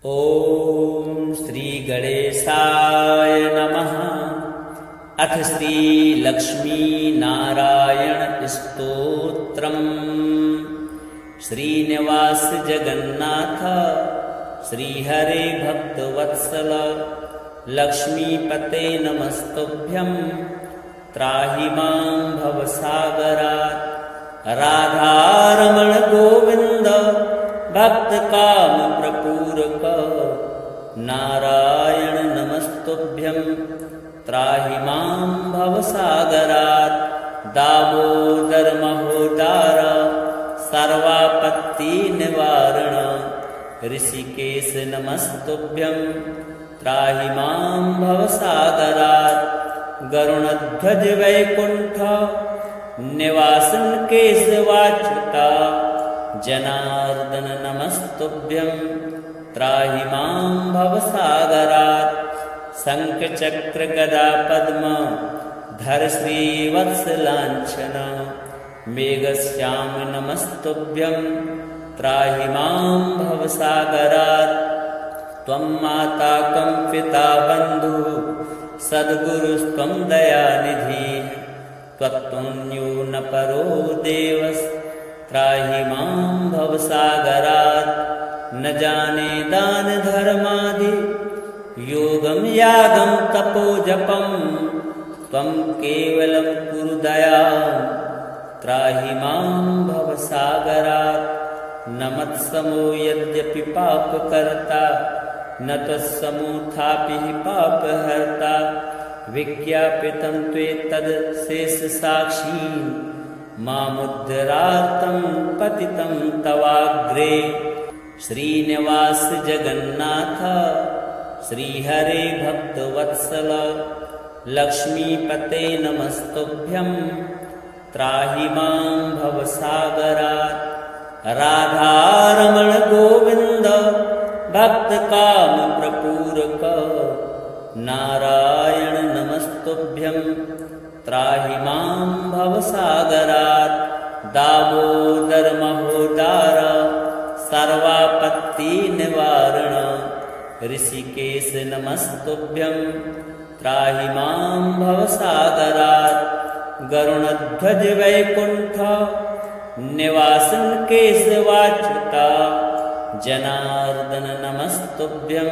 ॐ श्री गणेशाय नमः। अथ श्री लक्ष्मी नारायण स्तोत्रम्। श्रीनिवास जगन्नाथ श्रीहरे भक्तवत्सल लक्ष्मीपते नमस्तुभ्यं। त्राहि मां भवसागरात्। राधारमण गोविन्द भक्तकाम प्रपूरक नारायण नमस्तुभ्यं। त्राहि मां भवसागरात्। दामोदर महोदार सर्वापत्ति निवारण ऋषिकेश नमस्तुभ्यं। त्राहि मां भवसागरात्। गरुणध्वज वैकुण्ठ निवासन केशवाच्युता जनार्दन नमस्तुभ्यं। त्राहि मां भवसागरात्। शङ्खचक्र गदा पद्म धर श्रीवत्सलाञ्छन मेघश्याम नमस्तुभ्यं। त्राहि मां भवसागरात्। त्वं माता कं पिता बन्धुः सद्गुरुस्त्वं दयानिधिः। त्वत्तुल्यो न परो देवः। त्राहि मां भवसागरात्। न जाने दान धर्मादि योगं यागं तपो जपं। त्वं केवलं कुरु दयां। त्राहि मां भवसागरात्। न मत्समो यद्यपि पापकर्ता न त्वत्समोऽथापि पापहर्ता। विज्ञापितं त्वेतद् शेषसाक्षी मामुद्धरार्तं पतितं तवाग्रे। श्रीनिवास जगन्नाथ श्रीहरे भक्तवत्सल लक्ष्मीपते नमस्तुभ्यं। त्राहि मां भवसागरात्। राधारमण गोविन्द भक्तकाम प्रपूरक नारायण नमस्तुभ्यं। त्राहि मां भवसागरात्। दामोदर महोदार सर्वापत्ति निवारण ऋषिकेश नमस्तुभ्यं। त्राहि मां भवसागरात्। गरुणध्वज वैकुण्ठ निवासन केशवाच्युता जनार्दन नमस्तुभ्यं।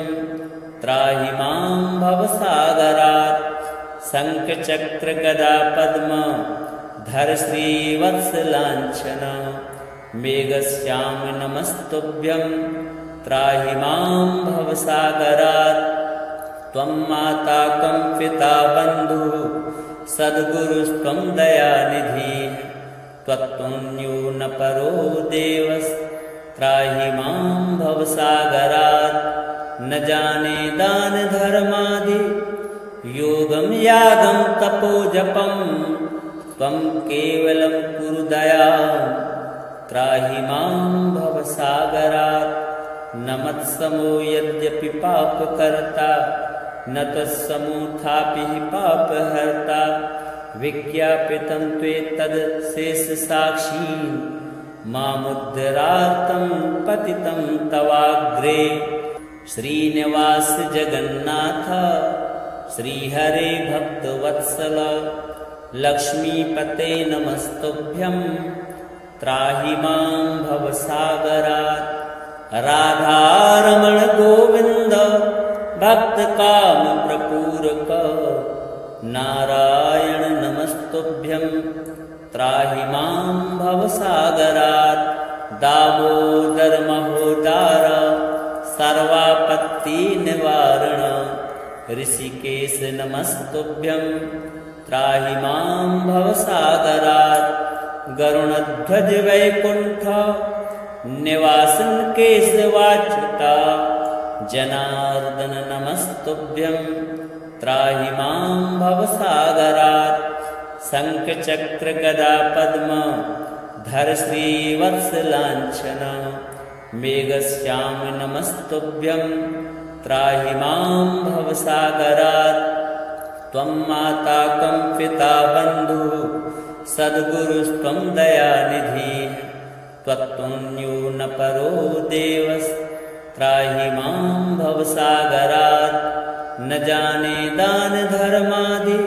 त्राहि मां भवसागरात्। शङ्खचक्र गदा पद्म धर श्रीवत्सलाञ्छन मेघश्याम नमस्तुभ्यं। त्राहि मां भवसागरात्। त्वं माता कं पिता बन्धुः सद्गुरुस्त्वं दयानिधिः। त्वत्तुल्यो न परो देवः। त्राहि मां भवसागरात्। न जाने दान धर्मादि योगं यागं तपो जपं। त्वं केवलं कुरु दयां। त्राहि मां भवसागरात्। न मत्समो यद्यपि पापकर्ता न त्वत्समोऽथापि पापहर्ता। विज्ञापितं त्वेतद् शेषसाक्षी मामुद्धरार्तं पतितं तवाग्रे। श्रीनिवास जगन्नाथ श्रीहरे भक्तवत्सल लक्ष्मीपते नमस्तुभ्यं। त्राहि मां भवसागरात्। राधारमण गोविन्द भक्तकाम प्रपूरक नारायण नमस्तुभ्यं। त्राहि मां भवसागरात्। दामोदर महोदार सर्वापत्ति निवारण ऋषिकेश नमस्तुभ्यं। त्राहि मां भवसागरात्। गरुणध्वज वैकुण्ठ निवासन केशवाच्युता जनार्दन नमस्तुभ्यं। त्राहि मां भवसागरात्। शङ्खचक्र गदा पद्म धर श्रीवत्सलाञ्छन मेघश्याम नमस्तुभ्यं। त्राहि मां भवसागरात्। त्वं माता कं पिता बन्धुः सद्गुरुस्त्वं दयानिधिः। त्वत्तुल्यो न परो देवः। त्राहि मां भवसागरात्। न जाने दान धर्मादि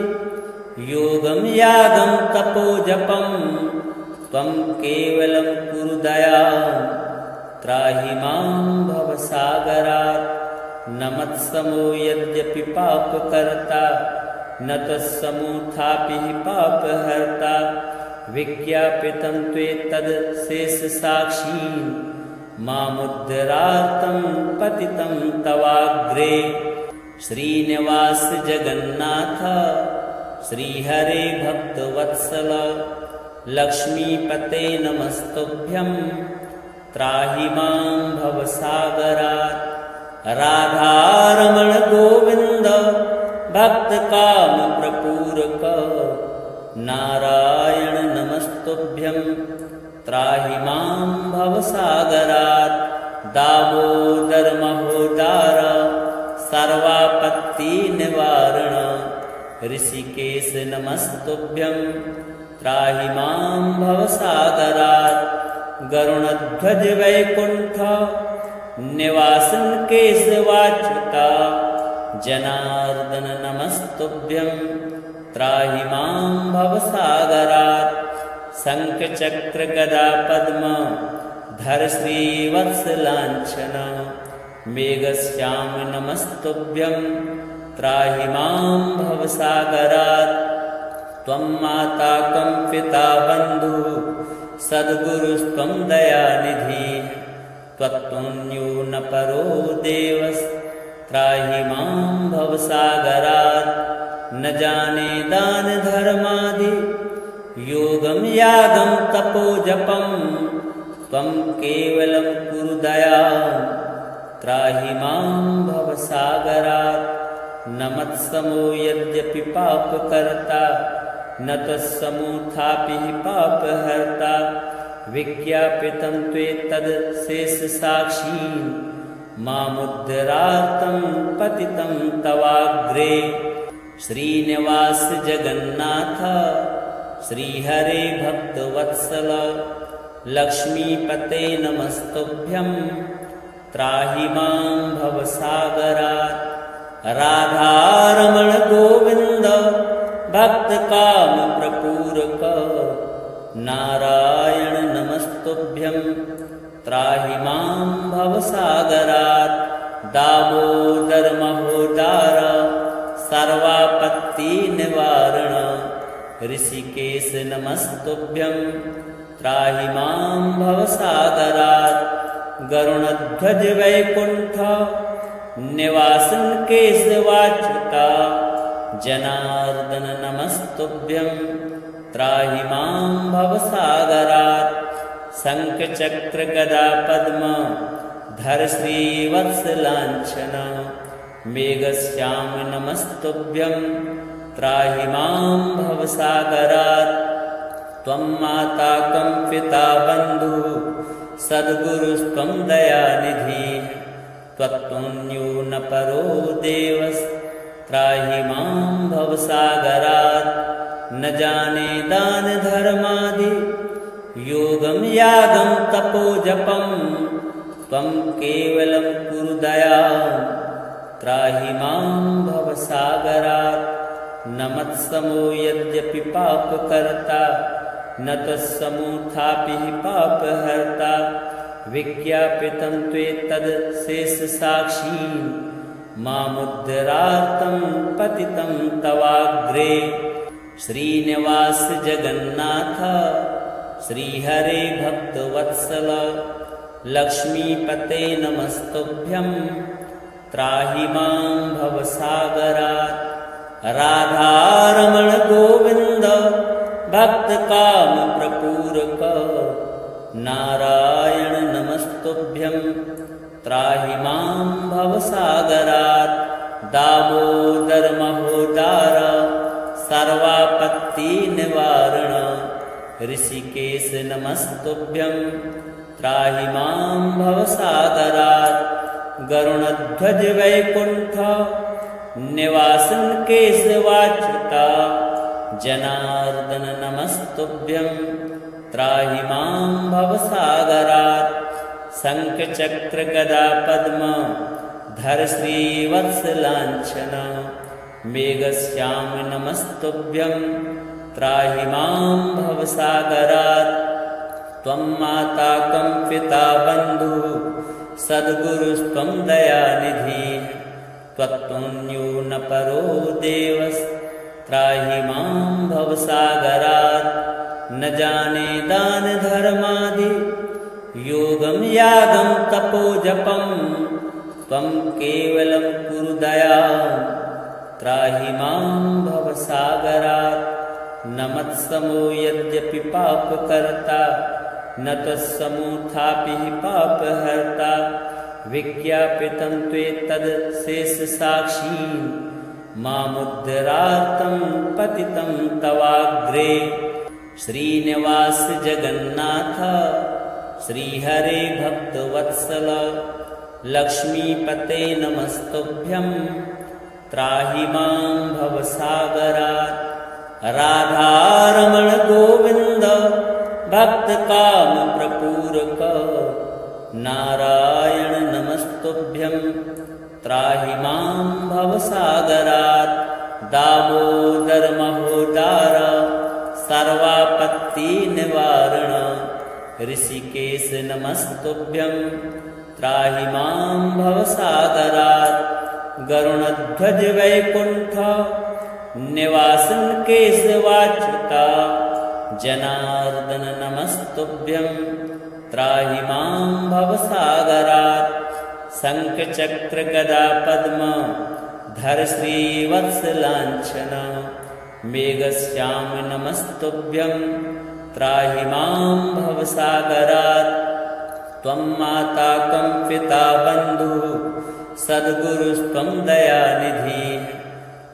योगं यागं तपो जपं, त्वं केवलं कुरु दयां त्राहि मां भवसागरात्। न मत्समो यद्यपि पापकर्ता, न तत्समोऽथापि पापहर्ता। विज्ञापितं त्वेतद् शेषसाक्षी, मामुद्धरार्तं पतितं तवाग्रे। श्रीनिवास जगन्नाथ श्रीहरे भक्तवत्सल, लक्ष्मीपते नमस्तुभ्यं त्राहि मां भवसागरात्। राधारमण गोविन्द भक्तकामप्रपूरक, नारायण नमस्तुभ्यं त्राहि मां भवसागरात्। दामोदर महोदार सर्वापत्तिनिवारण, ऋषिकेश नमस्तुभ्यं त्राहि मां भवसागरात्। गरुणध्वज वैकुण्ठ निवासन केशवाच्युता, जनार्दन नमस्तुभ्यं त्राहि मां भवसागरात्। शङ्खचक्र गदा पद्म धर श्रीवत्सलाञ्छन, मेघश्याम नमस्तुभ्यं त्राहि मां भवसागरात्। त्वं माता कं पिता बन्धुः सद्गुरुस्त्वं दयानिधिः, त्वत्तुल्यो न परो देवस् त्राहि मां भवसागरात्। न जाने दान धर्मादि योगं यागं तपो जपं, त्वं केवलं कुरु दयां त्राहि मां भवसागरात्। न मत्समो यद्यपि पापकर्ता, न तत्समोऽथापि पापहर्ता। विज्ञापितं त्वेतद् शेषसाक्षी, मामुद्धरार्तं पतितं तवाग्रे। श्रीनिवास जगन्नाथ श्रीहरे भक्तवत्सल, लक्ष्मीपते नमस्तुभ्यं त्राहि मां भवसागरात्। राधारमण गोविन्द भक्तकामप्रपूरक, नारायण नमस्तुभ्यं त्राहि मां भवसागरात्। दामोदर महोदार सर्वापत्तिनिवारण, ऋषिकेश नमस्तुभ्यं त्राहि मां भवसागरात्। गरुणध्वज वैकुण्ठ निवासन केशवाच्युता, जनार्दन नमस्तुभ्यं त्राहि मां भवसागरात्। शङ्खचक्र गदा पद्म धर श्रीवत्सलाञ्छन, मेघश्याम नमस्तुभ्यं त्राहि मां भवसागरात्। त्वं माता कं पिता बन्धुः सद्गुरुस्त्वं दयानिधिः, त्वत्तुल्यो न परो देवस् त्राहि मां भवसागरात्। न जाने दान धर्मादि योगं यागं तपो जपं, त्वं केवलं कुरु दयां त्राहि मां भवसागरात्। न मत्समो यद्यपि पापकर्ता, न तत्समोऽथापि पापहर्ता। विज्ञापितं त्वेतद् शेषसाक्षी, मामुद्धरार्तं पतितं तवाग्रे। श्रीनिवास जगन्नाथ श्रीहरे भक्तवत्सल, लक्ष्मीपते नमस्तुभ्यं त्राहि मां भवसागरात्। राधारमण गोविन्द भक्तकामप्रपूरक, नारायण नमस्तुभ्यं त्राहि मां भवसागरात्। दामोदर महोदार सर्वापत्तिनिवारण, ऋषिकेश नमस्तुभ्यं त्राहि मां भवसागरात्। गरुणध्वज वैकुण्ठ निवासन केशवाच्युता, जनार्दन नमस्तुभ्यं त्राहि मां भवसागरात्। शङ्खचक्रगदा पद्म धर श्रीवत्सलाञ्छन मेघश्याम नमस्तुभ्यं त्राहि मां भवसागरात् त्वं माता कं पिता बन्धुः सद्गुरुस्त्वं दयानिधिः त्वत्तुल्यो न परो देवस्त्राहि मां भवसागरात् न जाने दान धर्मादि योगं यागं तपो जपं त्वं केवलं कुरु दयां त्राहि मां भवसागरात् न मत्समो यद्यपि पापकर्ता न त्वत्समोऽथापि पापहर्ता विज्ञापितं त्वेतदशेषसाक्षी मामुद्धरार्तं पतितं तवाग्रे श्रीनिवास जगन्नाथ श्रीहरे भक्तवत्सल लक्ष्मीपते नमस्तुभ्यं त्राहि मां भवसागरात् राधारमण गोविन्द भक्तकामप्रपूरक नारायण नमस्तुभ्यं त्राहि मां भवसागरात् दामोदर महोदार सर्वापत्तिनिवारण ऋषिकेश नमस्तुभ्यं त्राहि मां भवसागरात् गरुणध्वज वैकुण्ठ निवासन केशवाच्युता जनार्दन नमस्तुभ्यं त्राहि मां भवसागरात् शङ्खचक्रगदा पद्म धर श्रीवत्सलाञ्छन मेघश्याम नमस्तुभ्यं त्राहि मां भवसागरात् त्वं माता कं पिता बन्धुः सद्गुरुस्त्वं दयानिधिः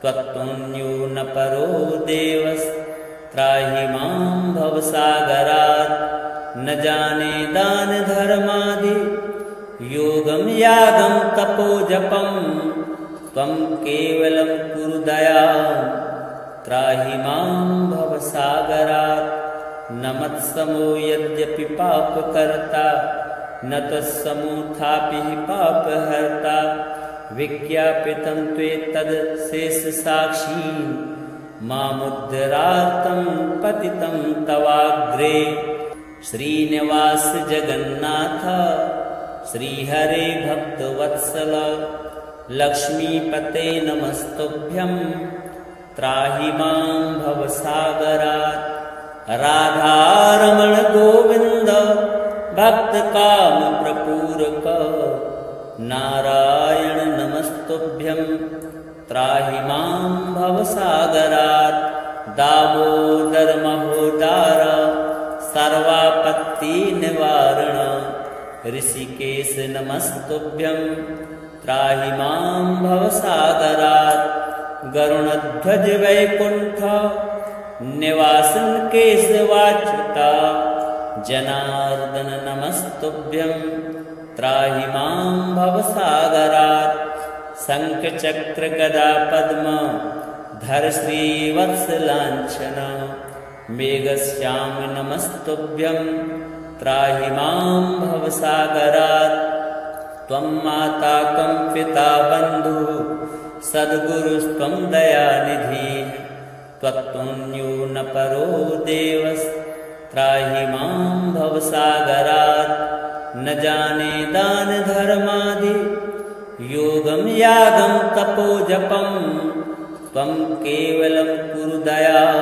त्वत्तुल्यो न परो देवस्त्राहि मां भवसागरात् न जाने दान धर्मादि योगं यागं तपो जपं त्वं केवलं कुरु दयां त्राहि मां भवसागरात् न मत्समो यद्यपि पापकर्ता न त्वत्समोऽथापि पापहर्ता विज्ञापितं त्वेतदशेषसाक्षी मामुद्धरार्तं पतितं तवाग्रे श्रीनिवास जगन्नाथ श्रीहरे भक्तवत्सल लक्ष्मीपते नमस्तुभ्यं त्राहि मां भवसागरात् राधारमण गोविन्द भक्तकामप्रपूरक नारायण नमस्तुभ्यं त्राहि मां भवसागरात् दामोदर महोदार सर्वापत्तिनिवारण ऋषिकेश नमस्तुभ्यं त्राहि मां भवसागरात् गरुणध्वज वैकुण्ठ निवासन केशवाच्युता जनार्दन नमस्तुभ्यं त्राहि मां भवसागरात् शङ्खचक्रगदा पद्म धर श्रीवत्सलाञ्छन मेघश्याम नमस्तुभ्यं त्राहि मां भवसागरात् त्वं माता कं पिता बन्धुः सद्गुरुस्त्वं दयानिधिः त्वत्तुल्यो न परो देवस्त्राहि मां भवसागरात् न जाने दान धर्मादि योगं यागं तपो जपं त्वं केवलं कुरु दयां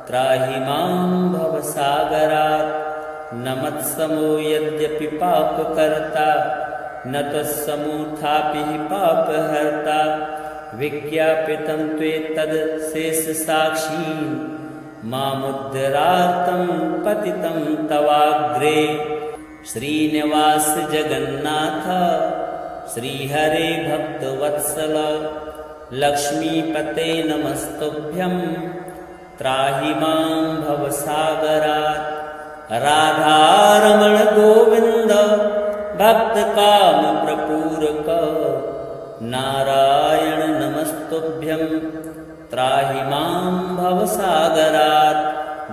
त्राहि मां भवसागरात् न मत्समो यद्यपि पापकर्ता न त्वत्समोऽथापि पापहर्ता विज्ञापितं त्वेतदशेषसाक्षी मामुद्धरार्तं पतितं तवाग्रे श्रीनिवास जगन्नाथ श्रीहरे भक्तवत्सल लक्ष्मीपते नमस्तुभ्यं त्राहि मां भवसागरात् राधारमण गोविन्द भक्तकामप्रपूरक नारायण नमस्तुभ्यं त्राहि मां भवसागरात्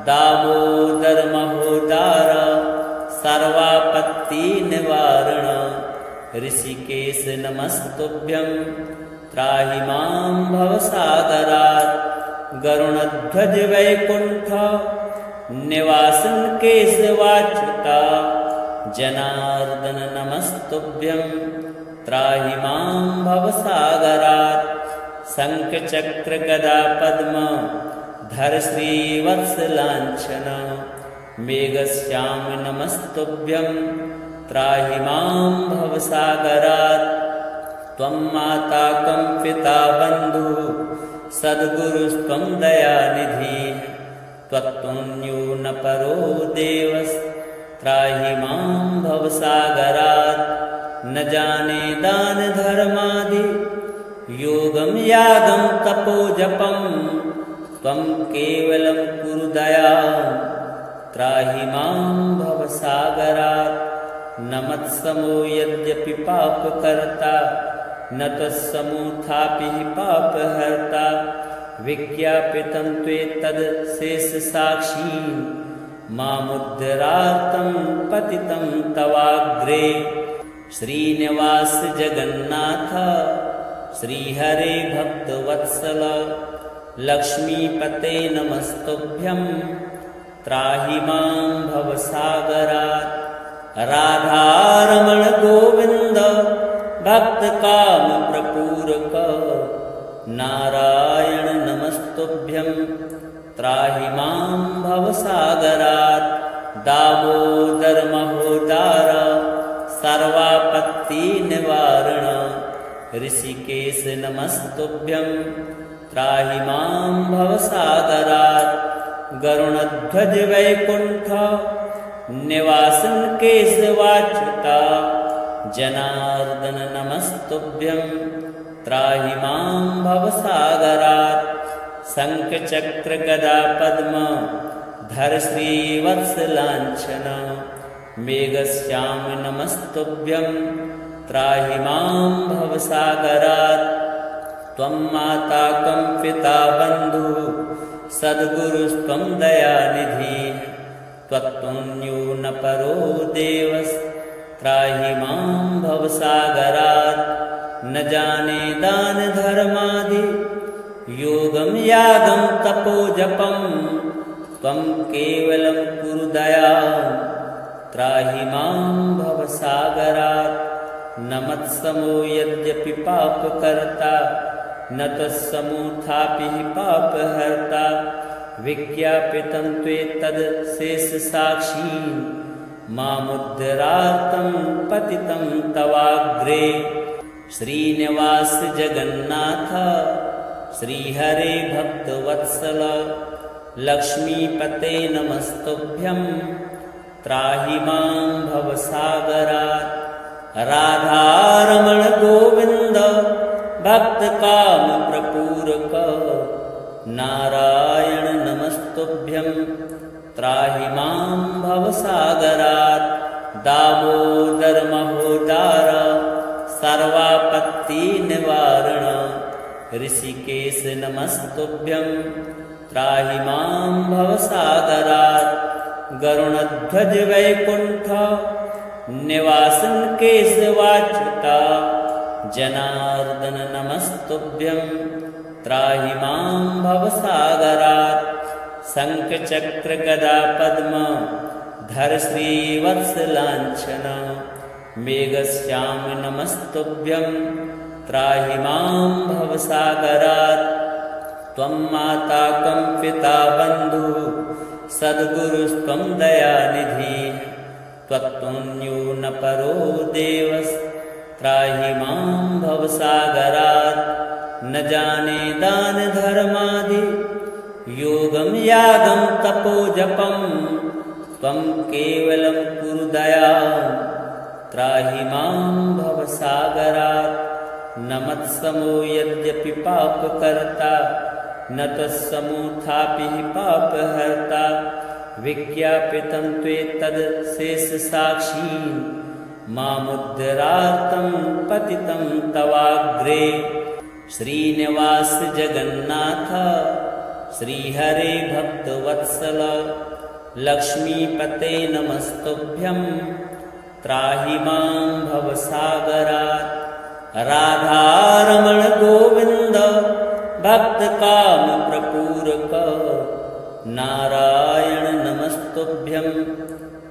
दामोदर महोदार सर्वापत्तिनिवारण ऋषिकेश नमस्तुभ्यं त्राहि मां भवसागरात् गरुणध्वज वैकुण्ठ निवासन केशवाच्युता जनार्दन नमस्तुभ्यं त्राहि मां भवसागरात् शङ्खचक्र गदा पद्म धर श्रीवत्सलाञ्छन मेघश्याम नमस्तुभ्यं त्राहि मां भवसागरात् त्वं माता कं पिता बन्धुः सद्गुरुस्त्वं दयानिधिः त्वत्तुल्यो न परो देवस्त्राहि मां भवसागरात् न जाने दान धर्मादि योगं यागं तपो जपं त्वं केवलं कुरु दयां त्राहि मां भवसागरात् न मत्समो यद्यपि पापकर्ता न तत्समोऽथापि पापहर्ता विज्ञापितं त्वेतद् शेषसाक्षी मामुद्धरार्तं पतितं तवाग्रे श्रीनिवास जगन्नाथ श्रीहरे भक्तवत्सल लक्ष्मीपते नमस्तुभ्यं त्राहि मां भवसागरात् राधारमण गोविन्द भक्तकामप्रपूरक नारायण नमस्तुभ्यं त्राहि मां भवसागरात् दामोदर महोदार सर्वापत्तिनिवारण ऋषिकेश नमस्तुभ्यं त्राहि मां भवसागरात् गरुणध्वज वैकुण्ठ निवासन केशवाच्युता जनार्दन नमस्तुभ्यं त्राहि मां भवसागरात् शङ्खचक्र गदा पद्म धर श्रीवत्सलाञ्छन मेघश्याम नमस्तुभ्यं त्राहि मां भवसागरात् त्वं माता कं पिता बन्धुः सद्गुरुस्त्वं दयानिधिः त्वत्तुल्यो न परो देवस्त्राहि मां भवसागरात् न जाने दान धर्मादि योगं यागं तपो जपं त्वं केवलं कुरु दयां त्राहि मां भवसागरात् न मत्समो यद्यपि पापकर्ता न तत्समोऽथापि पापहर्ता विज्ञापितं त्वेतद् शेषसाक्षी मामुद्धरार्तं पतितं तवाग्रे श्रीनिवास जगन्नाथ श्रीहरे भक्तवत्सल लक्ष्मीपते नमस्तुभ्यं त्राहि मां भवसागरात् राधारमण गोविन्द भक्तकामप्रपूरक नारायण नमस्तुभ्यं त्राहि मां भवसागरात् दामोदर महोदार सर्वापत्तिनिवारण ऋषिकेश नमस्तुभ्यं त्राहि मां भवसागरात् गरुणध्वज वैकुण्ठ निवासन केशवाच्युता जनार्दन नमस्तुभ्यं त्राहि मां भवसागरात् शङ्खचक्र गदा पद्म धर श्रीवत्सलाञ्छन मेघश्याम नमस्तुभ्यं त्राहि मां भवसागरात् त्वं माता कं पिता बन्धुः सद्गुरुस्त्वं दयानिधिः त्वत्तुल्यो न परो देवस्त्राहि मां भवसागरात् न जाने दान धर्मादि योगं यागं तपो जपं त्वं केवलं कुरु दयां त्राहि मां भवसागरात् न मत्समो यद्यपि पापकर्ता न तत्समोऽथापि पापहर्ता विज्ञापितं त्वेतद् शेषसाक्षी मामुद्धरार्तं पतितं तवाग्रे श्रीनिवास जगन्नाथ श्रीहरे भक्तवत्सल लक्ष्मीपते नमस्तुभ्यं त्राहि मां भवसागरात्। राधारमण गोविन्द भक्तकाम प्रपूरक नारायण नमस्तुभ्यं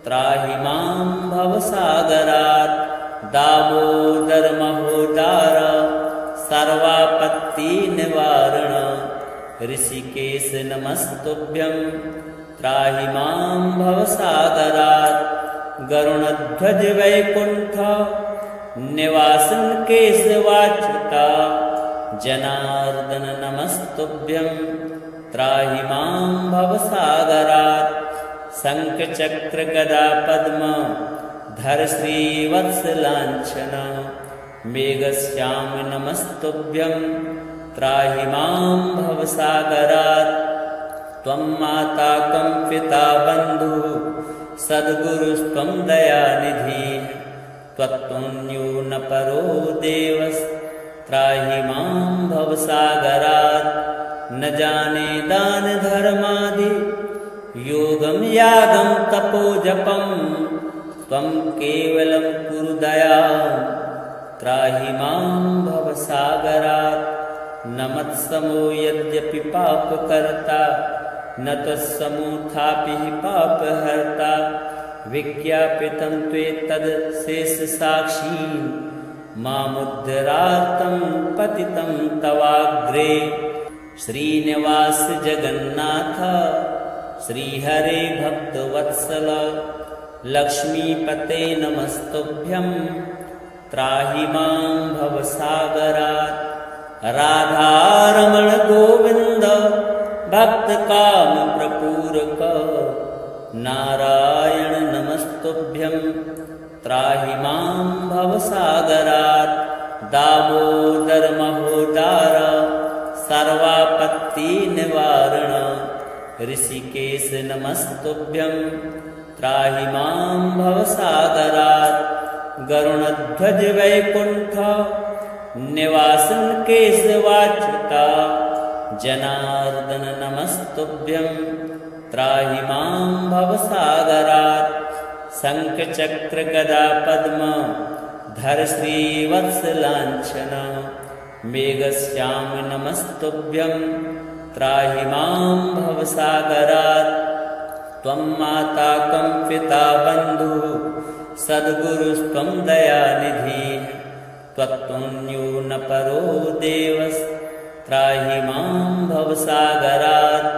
त्राहि मां भवसागरात्। दामोदर महोदार सर्वापत्ति निवारण ऋषिकेश नमस्तुभ्यं त्राहि मां भवसागरात्। गरुणध्वज वैकुण्ठ निवासन केशवाच्युता जनार्दन नमस्तुभ्यं त्राहि मां भवसागरात्। शङ्खचक्र गदा पद्म धर श्रीवत्सलाञ्छन मेघश्याम नमस्तुभ्यं त्राहि मां भवसागरात्। त्वं माता कं पिता बन्धुः सद्गुरुस्त्वं दयानिधिः त्वत्तुल्यो न परो देवस्त्राहि मां भवसागरात्। न जाने दान धर्मादि योगं यागं तपो जपं त्वं केवलं कुरु दयां त्राहि मां भवसागरात्। न मत्समो यद्यपि पापकर्ता न त्वत्समोऽथापि पापहर्ता। विज्ञापितं त्वेतद् शेषसाक्षी मामुद्धरार्तं पतितं तवाग्रे। श्रीनिवास जगन्नाथ श्रीहरे भक्तवत्सल लक्ष्मीपते नमस्तुभ्यं त्राहि मां भवसागरात्। राधारमण गोविन्द भक्तकाम प्रपूरक नारायण नमस्तुभ्यं त्राहि मां भवसागरात्। दामोदर महोदार सर्वापत्ति निवारण ऋषिकेश नमस्तुभ्यं त्राहि मां भवसागरात्। गरुणध्वज वैकुण्ठ निवासन केशवाच्युता जनार्दन नमस्तुभ्यं त्राहि मां भवसागरात्। शङ्खचक्र गदा पद्म धर श्रीवत्सलाञ्छन मेघश्याम नमस्तुभ्यं त्राहि मां भवसागरात्। त्वं माता कं पिता बन्धुः सद्गुरुस्त्वं दयानिधिः त्वत्तुल्यो न परो देवस्त्राहि मां भवसागरात्।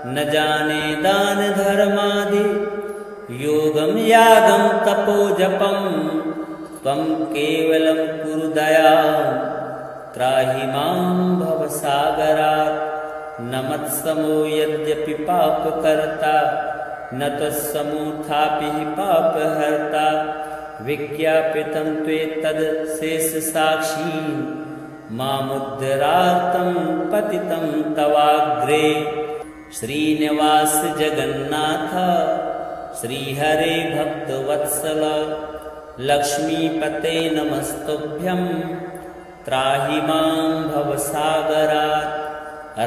न जाने दान धर्मादि योगं यागं तपो जपं त्वं केवलं कुरु दयां त्राहि मां भवसागरात्। न मत्समो यद्यपि पापकर्ता न त्वत्समोऽथापि पापहर्ता। विज्ञापितं त्वेतद् शेषसाक्षी मामुद्धरार्तं पतितं तवाग्रे। श्रीनिवास जगन्नाथ श्रीहरे भक्तवत्सल लक्ष्मीपते नमस्तुभ्यं त्राहि मां भवसागरात्।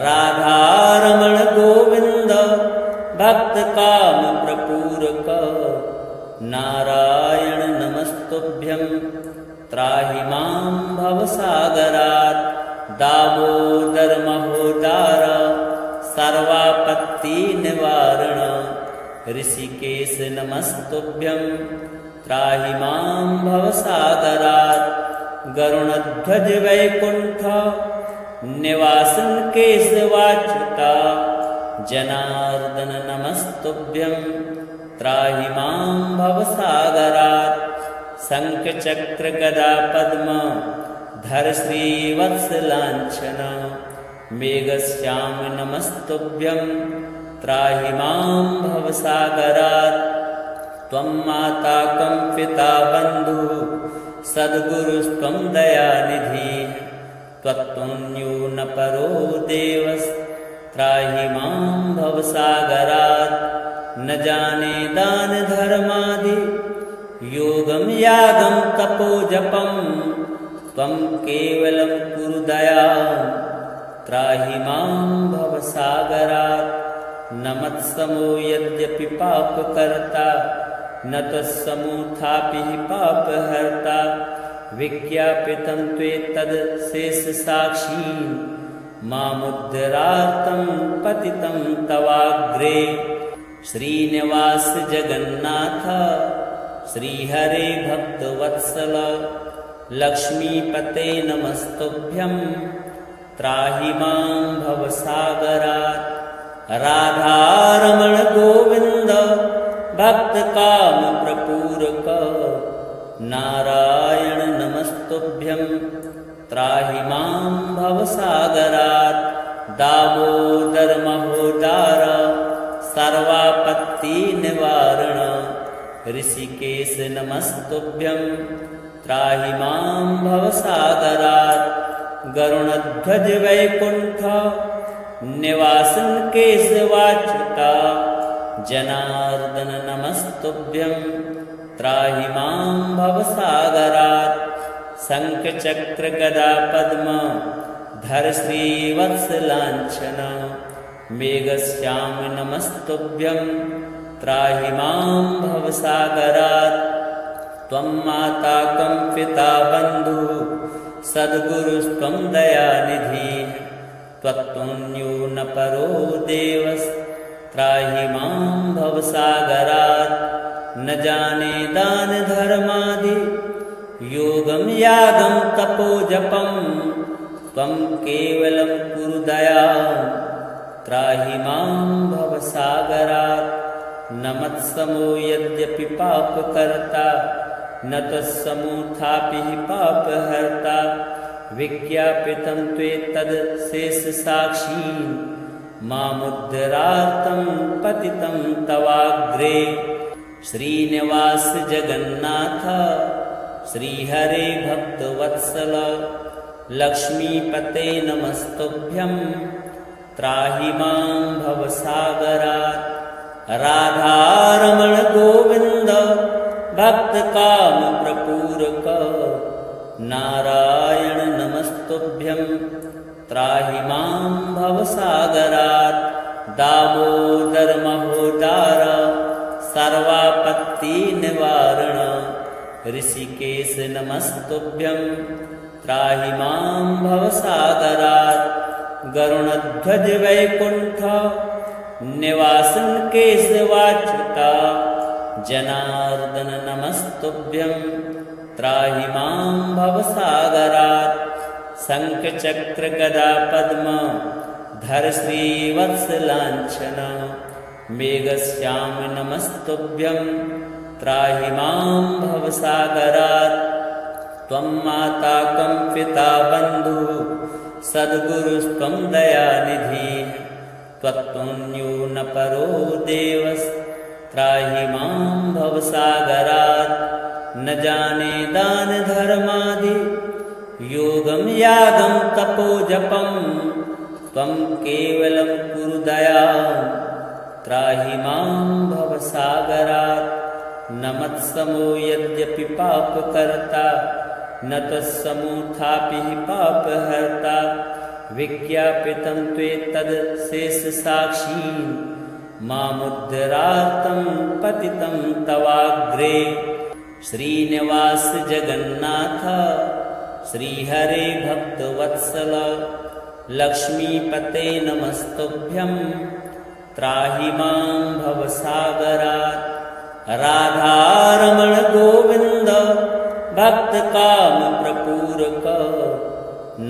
राधारमण गोविन्द भक्तकाम प्रपूरक नारायण नमस्तुभ्यं त्राहि मां भवसागरात्। दामोदर महोदार सर्वापत्ति निवारण ऋषिकेश नमस्तुभ्यं त्राहि मां भवसागरात्। गरुणध्वज वैकुण्ठ निवासन केशवाच्युता जनार्दन नमस्तुभ्यं त्राहि मां भवसागरात्। शङ्खचक्र गदा पद्म धर श्रीवत्सलाञ्छन मेघश्याम नमस्तुभ्यं त्राहि मां भवसागरात्। त्वं माता कं पिता बन्धुः सद्गुरुस्त्वं दयानिधिः त्वत्तुल्यो न परो देवस्त्राहि मां भवसागरात्। न जाने दान धर्मादि योगं यागं तपो जपं त्वं केवलं कुरु दयां त्राहि मां भवसागरात्। न मत्समो यद्यपि पापकर्ता न तत्समुत्थापि पापहर्ता विज्ञापितं त्वेतदशेषसाक्षी मामुद्धरार्तं पतितं तवाग्रे। श्रीनिवास जगन्नाथ श्रीहरे भक्तवत्सल लक्ष्मीपते नमस्तुभ्यं त्राहि मां भवसागरात्। राधारमण गोविन्द भक्तकामप्रपूरक नारायण नमस्तुभ्यं त्राहि मां भवसागरात्। दामोदर महोदार सर्वापत्तिनिवारण ऋषिकेश नमस्तुभ्यं त्राहि मां भवसागरात्। गरुणध्वज वैकुण्ठ निवासन केशवाच्युता जनार्दन नमस्तुभ्यं त्राहि मां भवसागरात्। शङ्खचक्र गदा पद्म धर श्रीवत्सलाञ्छन मेघश्याम नमस्तुभ्यं त्राहि मां भवसागरात्। त्वं माता कं पिता बन्धुः सद्गुरुस्त्वं दयानिधिः त्वत्तुल्यो न परो देवस्त्राहि मां भवसागरात्। न जाने दान धर्मादि योगं यागं तपो जपं त्वं केवलं कुरु दयां त्राहि मां भवसागरात्। न मत्समो यद्यपि पापकर्ता न तत्समुत्थापि पापहर्ता विज्ञापितं त्वेतदशेषसाक्षी मामुद्धरार्तं पतितं तवाग्रे। श्रीनिवास जगन्नाथ श्रीहरे भक्तवत्सल लक्ष्मीपते नमस्तुभ्यं त्राहि मां भवसागरात्। राधारमण गोविन्द भक्तकामप्रपूरक नारायण नमस्तुभ्यं त्राहि मां भवसागरात्। दामोदर महोदार सर्वापत्तिनिवारण ऋषिकेश नमस्तुभ्यं त्राहि मां भवसागरात्। गरुणध्वज वैकुण्ठ निवासन केशवाच्युता जनार्दन नमस्तुभ्यं त्राहि मां भवसागरात्। शङ्खचक्र गदा पद्म धर श्रीवत्सलाञ्छन मेघश्याम नमस्तुभ्यं त्राहि मां भवसागरात्। त्वं माता कं पिता बन्धुः सद्गुरुस्त्वं दयानिधिः त्वत्तुल्यो न परो देवस्त्राहि मां भवसागरात्। न जाने दान धर्मादि योगं यागं तपो जपं त्वं केवलं कुरु दयां त्राहि मां भवसागरात्। न मत्समो यद्यपि पापकर्ता न तत्समुत्थापि पापहर्ता विज्ञापितं त्वेतदशेषसाक्षी मामुद्धरार्तं पतितं तवाग्रे। श्रीनिवास जगन्नाथ श्रीहरे भक्तवत्सल लक्ष्मीपते नमस्तुभ्यं त्राहि मां भवसागरात्। राधारमण गोविन्द भक्तकामप्रपूरक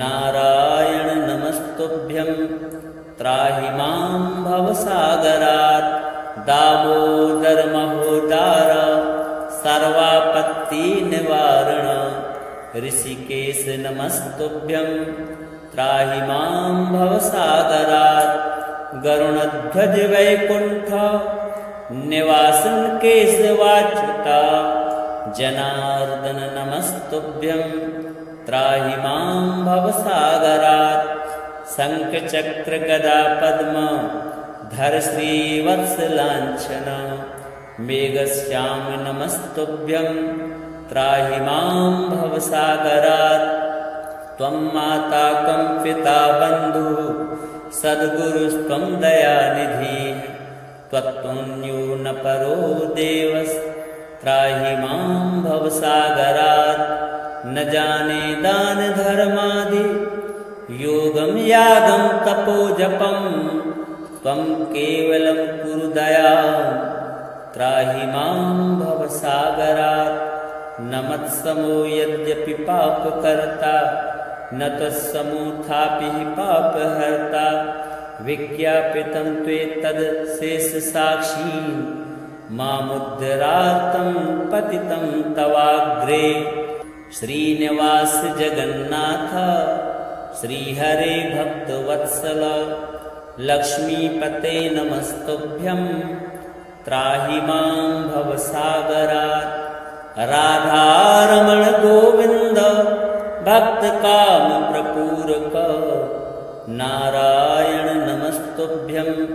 नारायण नमस्तुभ्यं त्राहि मां भवसागरात्। दामोदर महोदार सर्वापत्तिनिवारण ऋषिकेश नमस्तुभ्यं त्राहि मां भवसागरात्। गरुणध्वज वैकुण्ठ निवासन केशवाच्युता जनार्दन नमस्तुभ्यं त्राहि मां भवसागरात्। शङ्खचक्र गदा पद्म धर श्रीवत्सलाञ्छन मेघश्याम नमस्तुभ्यं त्राहि मां भवसागरात्। त्वं माता कं पिता बन्धुः सद्गुरुस्त्वं दयानिधिः त्वत्तुल्यो न परो देवस् त्राहि मां भवसागरात्। न जाने दान धर्मादि योगं यागं तपो जपं, त्वं केवलं कुरु दयां त्राहि मां भवसागरात्। न मत्समो यद्यपि पापकर्ता, न त्वत्समोऽथापि पापहर्ता। विज्ञापितं त्वेतद् शेषसाक्षी, मामुद्धरार्तं पतितं तवाग्रे। श्रीनिवास जगन्नाथ श्रीहरे भक्तवत्सल, लक्ष्मीपते नमस्तुभ्यं त्राहि मां भवसागरात्। राधारमण गोविन्द भक्तकामप्रपूरक, नारायण नमस्तुभ्यं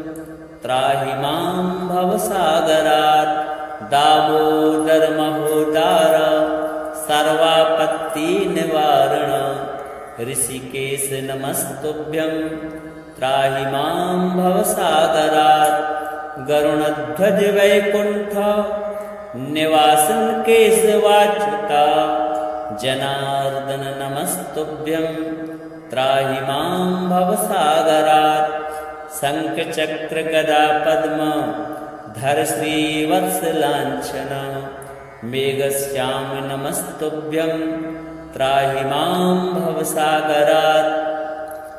त्राहि मां भवसागरात्। दामोदर महोदार सर्वापत्तिनिवारण, ऋषिकेश नमस्तुभ्यं त्राहि मां भवसागरात्। गरुणध्वज वैकुण्ठ निवासन केशवाच्युता, जनार्दन नमस्तुभ्यं त्राहि मां भवसागरात्। शङ्खचक्र गदा पद्म धर श्रीवत्सलाञ्छन, मेघश्याम नमस्तुभ्यं त्राहि मां भवसागरात्।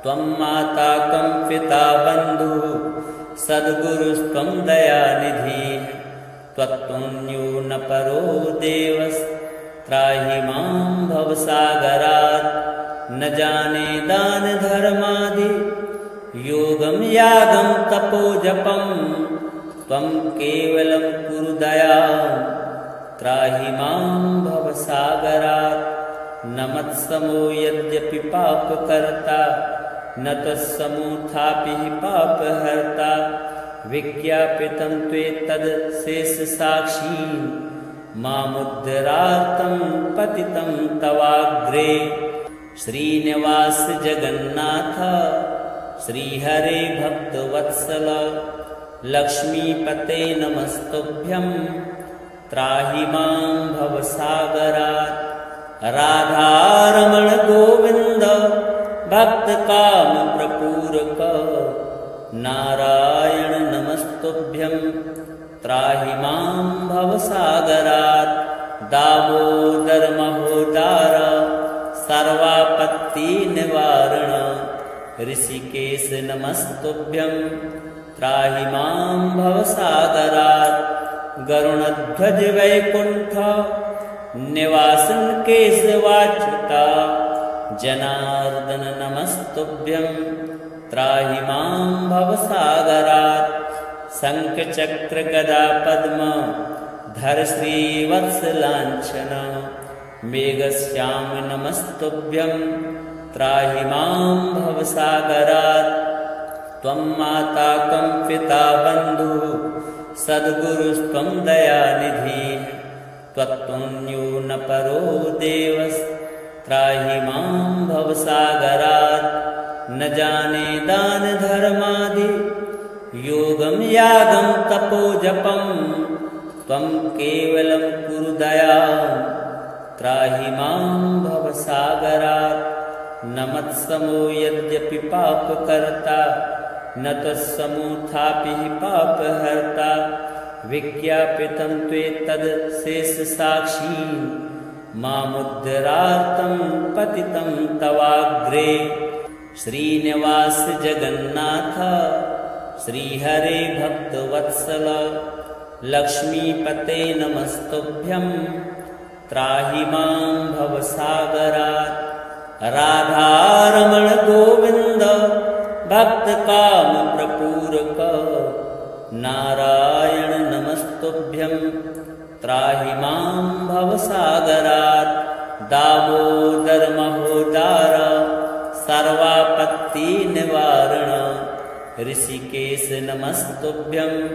त्वं माता कं पिता बन्धुः सद्गुरुस्त्वं दयानिधिः, त्वत्तुल्यो न परो देवस् त्राहि मां भवसागरात्। न जाने दान धर्मादि योगं यागं तपो जपं, त्वं केवलं कुरु दयां त्राहि मां भवसागरात्। न मत्समो यद्यपि पापकर्ता, न त्वत्समोऽथापि पापहर्ता। विज्ञापितं त्वेतद् शेषसाक्षी, मामुद्धरार्तं पतितं तवाग्रे। श्रीनिवास जगन्नाथ श्रीहरे भक्तवत्सल, लक्ष्मीपते नमस्तुभ्यं त्राहि मां भवसागरात्। राधारमण गोविन्द भक्तकामप्रपूरक, नारायण नमस्तुभ्यं त्राहि मां भवसागरात्। दामोदर महोदार सर्वापत्तिनिवारण, ऋषिकेश नमस्तुभ्यं त्राहि मां भवसागरात्। गरुणध्वज वैकुण्ठ निवासन केशवाच्युता, जनार्दन नमस्तुभ्यं त्राहि मां भवसागरात्। शङ्खचक्र गदा पद्म धर श्रीवत्सलाञ्छन, मेघश्याम नमस्तुभ्यं त्राहि मां भवसागरात्। त्वं माता कं पिता बन्धुः सद्गुरुस्त्वं दयानिधिः, त्वत्तुल्यो न परो देवस् त्राहि मां भवसागरात्। न जाने दान धर्मादि योगं यागं तपो जपं, त्वं केवलं कुरु दयां त्राहि मां भवसागरात्। न मत्समो यद्यपि पापकर्ता, न त्वत्समोऽथापि पापहर्ता। विज्ञापितं त्वेतद् शेषसाक्षी, मामुद्धरार्तं पतितं तवाग्रे। श्रीनिवास जगन्नाथ श्रीहरे भक्तवत्सल, लक्ष्मीपते नमस्तुभ्यं त्राहि मां भवसागरात्। राधारमण गोविन्द भक्तकामप्रपूरक, नारायण नमस्तुभ्यं त्राहि मां भवसागरात्। दामोदर महोदार सर्वापत्तिनिवारण, ऋषिकेश नमस्तुभ्यं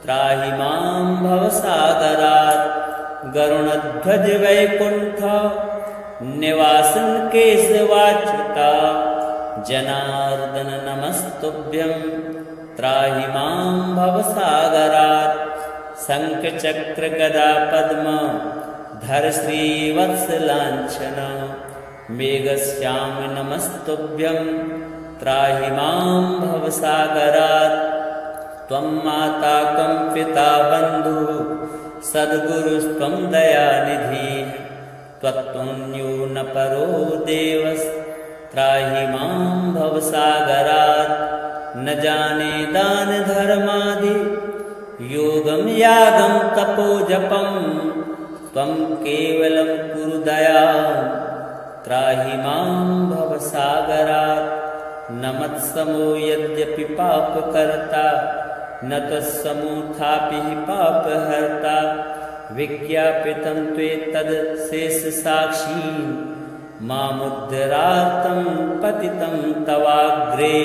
त्राहि मां भवसागरात्। गरुणध्वज वैकुण्ठ निवासन केशवाच्युता, जनार्दन नमस्तुभ्यं त्राहि मां भवसागरात्। शङ्खचक्रगदा पद्म धर श्रीवत्सलाञ्छन मेघश्याम नमस्तुभ्यं त्राहि मां भवसागरात् त्वं माता कं पिता बन्धुः सद्गुरुस्त्वं दयानिधिः त्वत्तुल्यो न परो देवस्त्राहि मां भवसागरात् न जाने दान धर्मादि योगं यागं तपो जपं त्वं केवलं कुरु दयां त्राहि मां भवसागरात् न मत्समो यद्यपि पापकर्ता न तत्समोऽथापि पापहर्ता विज्ञापितं त्वेतद् शेषसाक्षी मामुद्धरार्थं पतितं तवाग्रे।